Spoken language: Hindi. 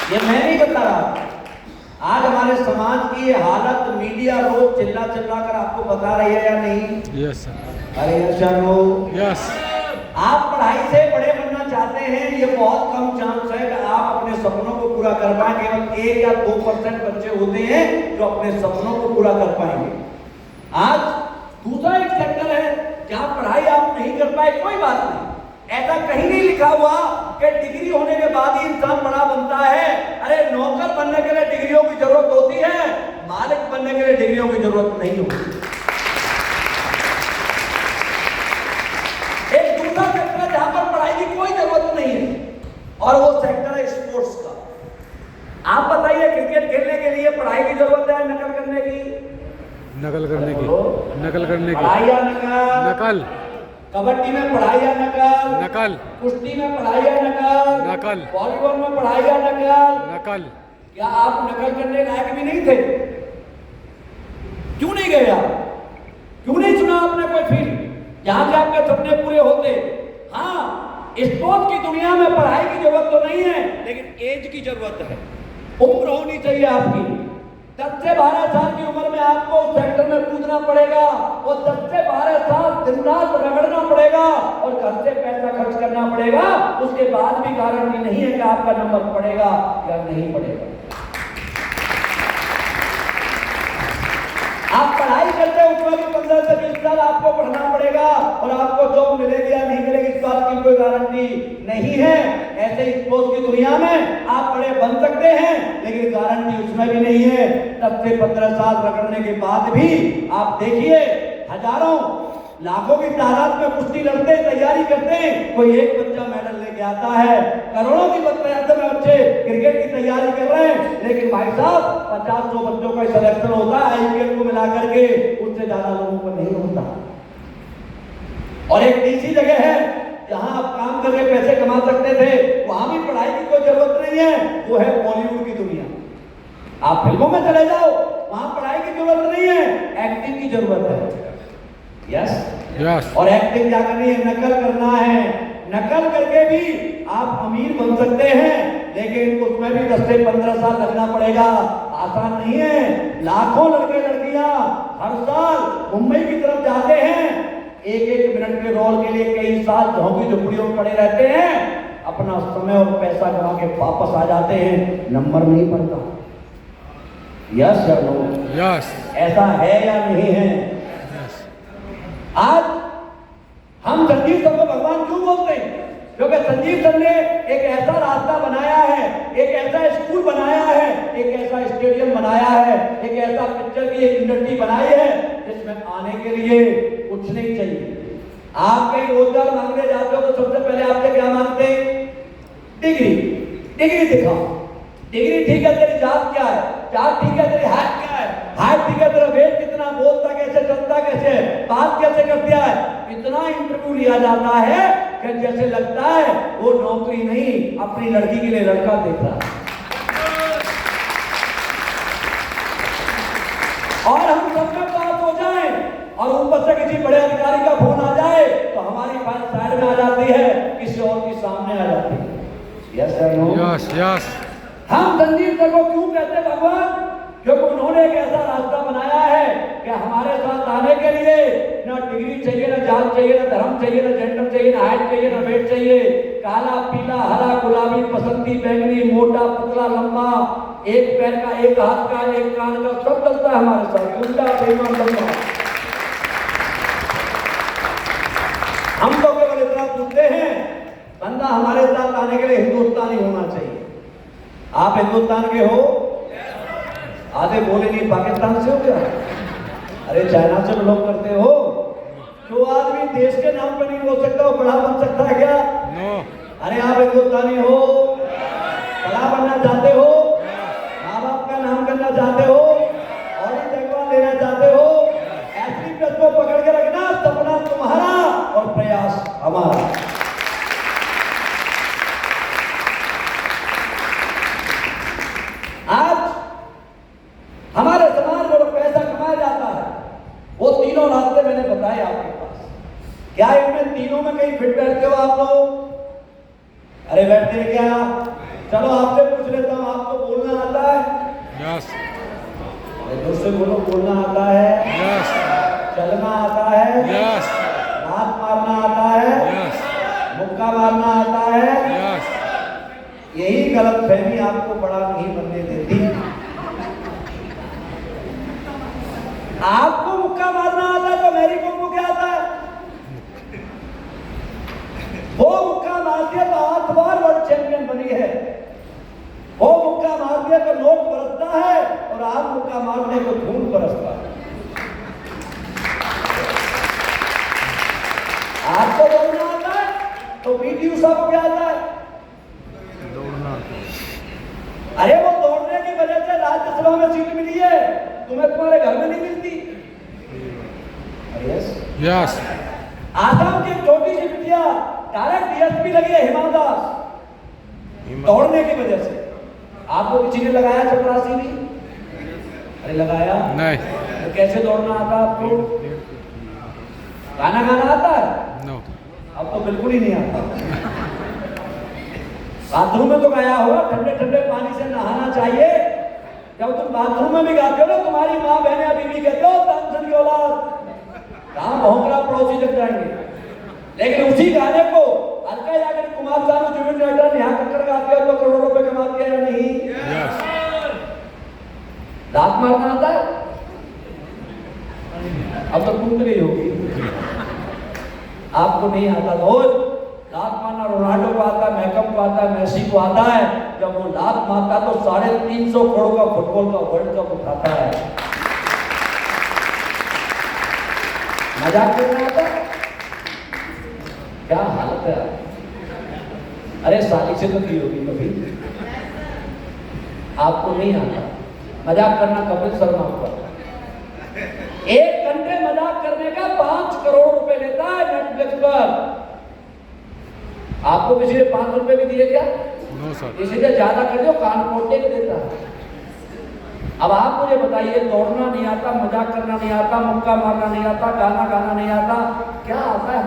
ये मैं नहीं बता रहा। आज हमारे समाज की ये हालत मीडिया रोज चिल्ला चिल्ला कर आपको बता रही है या नहीं? Yes sir. अरे शर्मो, यस। आप पढ़ाई से बड़े बनना चाहते हैं, ये बहुत कम चांस है कि आप अपने सपनों को पूरा कर पाए। केवल 1 या 2% बच्चे होते हैं जो अपने सपनों को पूरा कर पाएंगे। आज दूसरा एक सेक्टर है जहां पढ़ाई आप नहीं कर पाए, कोई बात नहीं, ऐसा कहीं नहीं लिखा हुआ कि डिग्री होने के बाद ही इंसान बड़ा बनता है। अरे नौकर बनने के लिए डिग्रियों की जरूरत होती है, मालिक बनने के लिए डिग्रियों की जरूरत नहीं होती। एक दूसरा सेक्टर है जहां पर पढ़ाई की कोई जरूरत नहीं है, और वो सेक्टर है स्पोर्ट्स का। आप बताइए, क्रिकेट खेलने के लिए पढ़ाई की जरूरत है नकल करने की? नकल करने की। नकल करने की। पढ़ाई या नकल? नकल। कबड्डी में पढ़ाई या नकल? नकल। कुश्ती में पढ़ाई या नकल? नकल। वॉलीबॉल में पढ़ाई या नकल? नकल। क्या आप नकल करने लायक भी नहीं थे? क्यों नहीं गए आप? क्यों नहीं चुना आपने कोई फील्ड जहां से आपके सपने पूरे होते? हाँ, स्पोर्ट्स की दुनिया में पढ़ाई की जरूरत तो नहीं है, लेकिन एज की जरूरत है, उम्र होनी चाहिए आपकी। 10 से 12 साल की उम्र में आपको उस सेक्टर में कूदना पड़ेगा, और 10 से 12 साल दिन रात रगड़ना पड़ेगा और घर से पैसा खर्च करना पड़ेगा। उसके बाद भी गारंटी नहीं है कि आपका नंबर पड़ेगा या नहीं पड़ेगा। आप पढ़ाई करते हैं उसमें भी 15 से 20 साल आपको पढ़ना पड़ेगा, और आपको जॉब मिलेगी या नहीं मिलेगी इस बात की कोई गारंटी नहीं है। ऐसे स्पोर्ट्स की दुनिया में आप बड़े बन सकते हैं, लेकिन गारंटी उसमें भी नहीं है। 10 से 15 साल रगड़ने के बाद भी आप देखिए, हजारों लाखों की तादाद में कुश्ती लड़ते तैयारी करते हैं, कोई एक बच्चा मेडल लेके आता है। करोड़ों की तादाद में बच्चे क्रिकेट की तैयारी कर रहे हैं, लेकिन भाई साहब 50-100 बच्चों का सिलेक्शन होता है आईपीएल को मिलाकर के, उससे ज्यादा लोगों को नहीं होता। और एक तीसरी जगह है जहां आप काम करके पैसे कमा सकते थे, वहां भी पढ़ाई की कोई जरूरत नहीं है, वो है बॉलीवुड की दुनिया। आप फिल्मों में चले जाओ, वहां पढ़ाई की जरूरत नहीं है, एक्टिंग की जरूरत है। Yes yes. और एक्टिंग क्या करनी है? नकल करना है। नकल करके भी आप अमीर बन सकते हैं, लेकिन उसमें भी 10 से 15 साल लगना पड़ेगा। आसान नहीं है। लाखों लड़के लड़कियां हर साल मुंबई की तरफ जाते हैं, 1-1 मिनट के रोल के लिए कई साल झोंकी झोपड़ियों में पड़े रहते हैं, अपना समय और पैसा कमा के वापस आ जाते हैं, नंबर नहीं पड़ता। यस या नो? यस। ऐसा है या नहीं है? आज हम संजीव सर को भगवान क्यों बोलते हैं? क्योंकि संजीव सर ने एक ऐसा रास्ता बनाया है, एक ऐसा स्कूल बनाया है, एक ऐसा स्टेडियम बनाया है, एक ऐसा पिक्चर की एक इंडस्ट्री बनाई है जिसमें आने के लिए कुछ नहीं चाहिए। आप कहीं रोजगार मांगने जाते हो तो सबसे पहले आपसे क्या मांगते हैं? डिग्री। डिग्री दिखाओ। डिग्री ठीक है, तेरी जात क्या है? जात ठीक है, तेरी हाइट क्या है? हाइट ठीक है, तेरा वेट कितना, बोलता कैसे, चलता कैसे, बात कैसे करती है? इतना इंटरव्यू लिया जाता है कि जैसे लगता है वो नौकरी नहीं, अपनी लड़की के लिए लड़का देख रहा है। और हम सब में पास हो जाए और ऊपर से किसी बड़े अधिकारी का फोन आ जाए तो हमारी फाइल साइड में आ जाती है, किसी और की सामने आ जाती है। यस या नो? Yes yes. हम संजीव सर को क्यों कहते हैं भगवान? क्योंकि उन्होंने एक ऐसा रास्ता बनाया है कि हमारे साथ आने के लिए ना डिग्री चाहिए, ना जात चाहिए, ना धर्म चाहिए, ना जेंडर चाहिए, ना हाइट चाहिए, ना वेट चाहिए। काला, पीला, हरा, गुलाबी, बसंती, बैंगनी, मोटा, पतला, लंबा, एक पैर का, एक हाथ का, एक कान का, सब चलता है हमारे साथ। उल्टा बेईमान लंबा। हम तो केवल इतना पूछते हैं, बंदा हमारे साथ आने के लिए हिंदुस्तानी होना चाहिए। आप हिंदुस्तान के हो? आधे बोले नहीं, पाकिस्तान से हो क्या? अरे चाइना से बिलोंग करते हो? जो आदमी देश के नाम पे नहीं बोल सकता वो बड़ा बन सकता है क्या? नो। अरे आप हिंदुस्तानी हो, बड़ा बनना चाहते हो, माँ बाप का नाम करना चाहते हो, और जगह लेना चाहते हो, ऐसी को पकड़ के रखना, सपना तुम्हारा और प्रयास हमारा। आज हमारे समाज में जो पैसा कमाया जाता है वो तीनों रास्ते मैंने बताए आपके पास। क्या इनमें तीनों में कहीं फिट बैठते हो आप लोग? अरे बैठते हैं क्या? चलो आपसे पूछ लेता हूं, आप यस जोर से बोलो, बोलना आता है, यस चलना आता है, यस हाथ मारना आता है, यस मुक्का मारना आता है। यस यही गलतफहमी आपको बड़ा नहीं बनने देती। आपको मुक्का मारना आता है तो मैरी कॉम को क्या आता है? वो मुक्का मारती है तो 8 बार वर्ल्ड चैंपियन बनी है। वो मुक्का मारती है तो नोट बरसता है और आप मुक्का मारने को खून बरसता है। आपको दौड़ना आता है तो पीटी उषा को क्या आता है? दौड़ना अरे वो दौड़ने की वजह से राज्यसभा में सीट मिली है, तुम्हें तुम्हारे घर में नहीं मिलती। यस यस आसाम की एक छोटी सी बिटिया डायरेक्ट डीएसपी लगी है, हिमा दास, दौड़ने की वजह से। आपको किसी ने लगाया चपरासी भी? अरे लगाया नहीं तो कैसे दौड़ना आता आपको? गाना गाना आता है? नो अब तो बिल्कुल ही नहीं आता। बाथरूम में तो गाया होगा, ठंडे ठंडे पानी से नहाना चाहिए। जब तुम बाथरूम में भी गाते हो ना, तुम्हारी माँ बहने अभी भी कहते हो तानसेन की औलाद, कहाँ भौंकना पड़ोसी लग जाएंगे। लेकिन उसी गाने को अलका याग्निक, कुमार सानू, जुबिन नौटियाल यहाँ कर गाते हो तो करोड़ों रुपए कमाते हैं या नहीं? यस लात मारना आता है? अब तो टूट गई होगी। आपको नहीं आता रोज लात मारना। रोनाल्डो को आता है, मैकम को आता है, मेसी को आता है। जब वो लात मारता है तो 350 करोड़ का फुटबॉल का वर्ल्ड कप उठाता है। मजाक करना आता है? क्या हालत है? अरे साली से तो की होगी कभी। आपको नहीं आता मजाक करना। कपिल शर्मा को 1 घंटे मजाक करने का 5 करोड़ रुपए लेता है नेटफ्लिक्स पर। आपको किसी ने 5 रुपए भी दिए क्या? नो सर इसीलिए ज्यादा कर दो, कान पोटे के देता है। अब आप मुझे बताइए, दौड़ना नहीं आता, मजाक करना नहीं आता, मुक्का मारना नहीं आता, गाना गाना नहीं आता, क्या आता है?